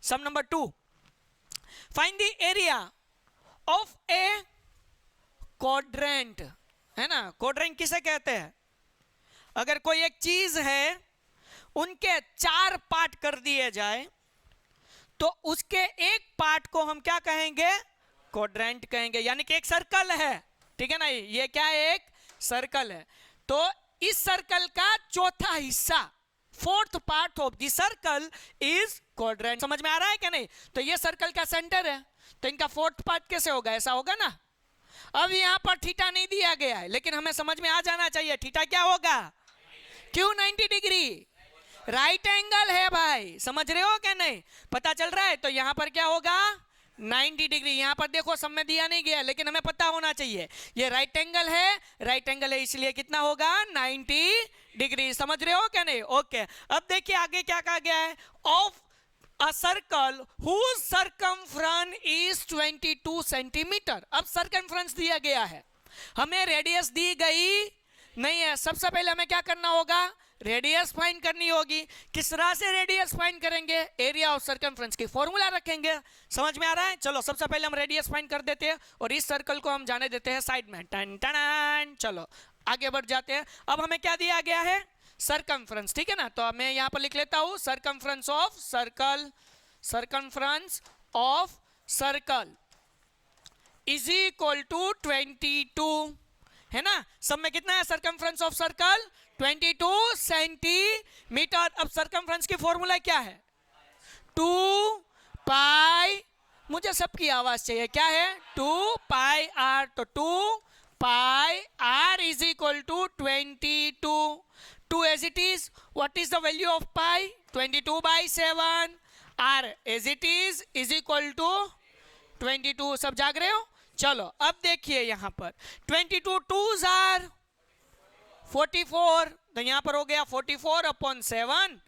Some number 2, find the area of a quadrant, है ना। Quadrant किसे कहते हैं? अगर कोई एक चीज है, उनके 4 पार्ट कर दिए जाए तो उसके एक पार्ट को हम क्या कहेंगे? क्वाड्रेंट कहेंगे। यानी कि एक सर्कल है, ठीक है ना, ये क्या है? एक सर्कल है। तो इस सर्कल का चौथा हिस्सा, 4th part of the circle is quadrant. समझ में आ रहा है क्या नहीं? तो ये सर्कल का सेंटर है, तो इनका 4th पार्ट कैसे होगा? ऐसा होगा ना। अब यहां पर थीटा नहीं दिया गया है, लेकिन हमें समझ में आ जाना चाहिए थीटा क्या होगा? क्यों 90 डिग्री? राइट एंगल है भाई, समझ रहे हो क्या नहीं? पता चल रहा है? तो यहां पर क्या होगा? 90 डिग्री। यहां पर देखो सब में दिया नहीं गया, लेकिन हमें पता होना चाहिए ये राइट एंगल है, राइट एंगल है, इसलिए कितना होगा? 90 डिग्री। समझ रहे हो क्या नहीं? ओके। अब देखिए आगे क्या कहा गया है? Of a circle whose circumference is 22 centimetre. अब circumference दिया गया है, हमें रेडियस दी गई नहीं है। सबसे पहले हमें क्या करना होगा? रेडियस फाइंड करनी होगी। किस तरह से रेडियस फाइंड करेंगे? एरिया ऑफ सर्कमफ्रेंस की फॉर्मूला रखेंगे। समझ में आ रहा है? चलो सबसे पहले हम रेडियस फाइंड कर देते हैं और इस सर्कल को हम जाने देते हैं साइड में। टन टन। चलो आगे बढ़ जाते हैं। अब हमें क्या दिया गया है? सर्कमफ्रेंस, ठीक है ना। तो मैं यहां पर लिख लेता हूं circumference of circle, circumference of circle is equal to 22, है ना। सब में कितना है सर्कमफ्रेंस ऑफ सर्कल? 22 सेंटीमीटर। अब सर्कमफ्रेंस की फॉर्मूला क्या है? 2 पाई, मुझे सबकी आवाज चाहिए, क्या है? 2 पाई आर। तो 2 pi r is equal to 22, 2 as it is. What is the value of pi? 22/7. r as it is equal to 22। सब जाग रहे हो? चलो अब देखिए यहां पर 22 2s are 44, तो यहां पर हो गया 44/7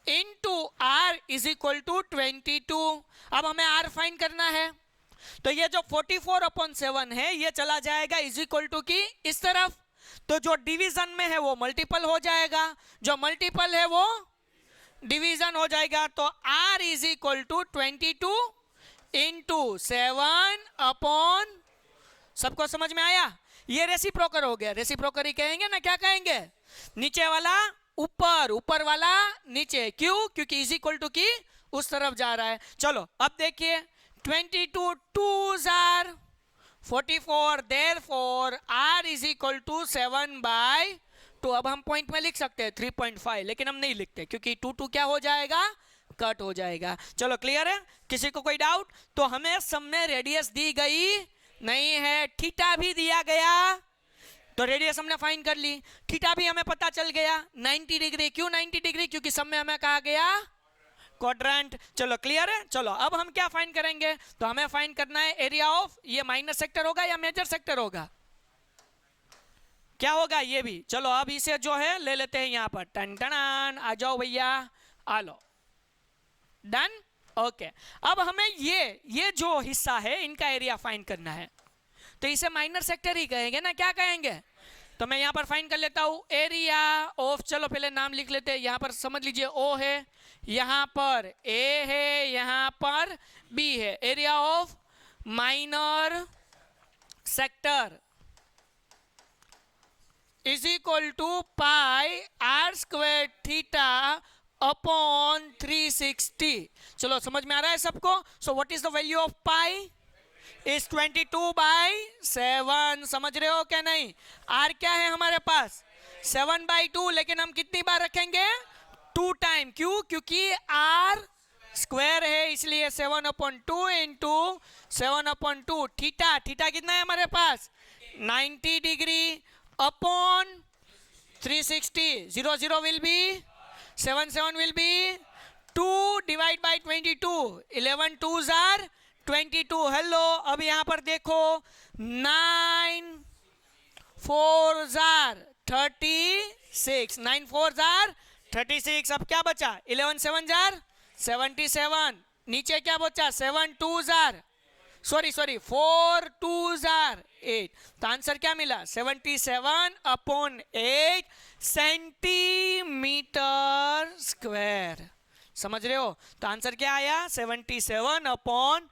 into r is equal to 22। अब हमें r फाइंड करना है, तो ये जो 44/7 है ये चला जाएगा इज इक्वल टू की इस तरफ, तो जो डिवीजन में है वो मल्टीपल हो जाएगा, जो मल्टीपल है वो डिवीजन हो जाएगा। तो r is equal to 22 into 7/, सबको समझ में आया? ये रेसिप्रोकल हो गया। रेसिप्रोकल ही कहेंगे ना, क्या कहेंगे? नीचे वाला ऊपर, ऊपर वाला नीचे। क्यों? क्योंकि इज इक्वल टू की उस तरफ जा रहा है। चलो अब देखिए 22 2s are 44, therefore r is equal to 7/2। अब हम पॉइंट में लिख सकते हैं 3.5, लेकिन हम नहीं लिखते क्योंकि 2 क्या हो जाएगा? कट हो जाएगा। चलो क्लियर है? किसी को कोई डाउट? तो हमें सब में रेडियस दी गई नहीं है, थीटा भी दिया गया, तो रेडियस हमने फाइंड कर ली, थीटा भी हमें पता चल गया 90 डिग्री। क्यों 90 डिग्री? क्योंकि सब में हमें कहा गया क्वाड्रेंट। चलो क्लियर है? चलो अब हम क्या फाइंड करेंगे? तो हमें फाइंड करना है एरिया ऑफ, ये माइनर सेक्टर होगा या मेजर सेक्टर होगा? क्या होगा ये भी? चलो अब इसे जो है ले लेते हैं यहां पर। टन टन, आ जाओ भैया, आ लो। डन। ओके। अब हमें ये जो हिस्सा है इनका एरिया फाइंड करना है, तो इसे माइनर सेक्टर ही कहेंगे ना, क्या कहेंगे? तो मैं यहां पर फाइंड कर लेता हूं एरिया ऑफ, चलो पहले नाम लिख लेते हैं। यहां पर समझ लीजिए O है, यहां पर A है, यहां पर B है। Area of minor sector is equal to pi r square theta upon 360। चलो समझ में आ रहा है सबको? So what is the value of pi? Is 22/7। समझ रहे हो क्या नहीं? r क्या है हमारे पास? 7/2, लेकिन हम कितनी बार रखेंगे? 2 टाइम। क्यों? क्योंकि r स्क्वायर है, इसलिए 7/2 इंटू 7/2। थीटा, थीटा कितना है हमारे पास? 90 degree upon 360। 0 0 will be 7 7 will be 2 divide by 22, 11 2s are 22। Hello, अब यहां पर देखो 9 4s are 36, 9 4s are 36। अब क्या बचा? 11 7s are 77। नीचे क्या बचा? 7 2s are, sorry 4 2s are 8। तो आंसर क्या मिला? 77/8 सेंटीमीटर स्क्वायर। समझ रहे हो? तो आंसर क्या आया? 77 अपॉन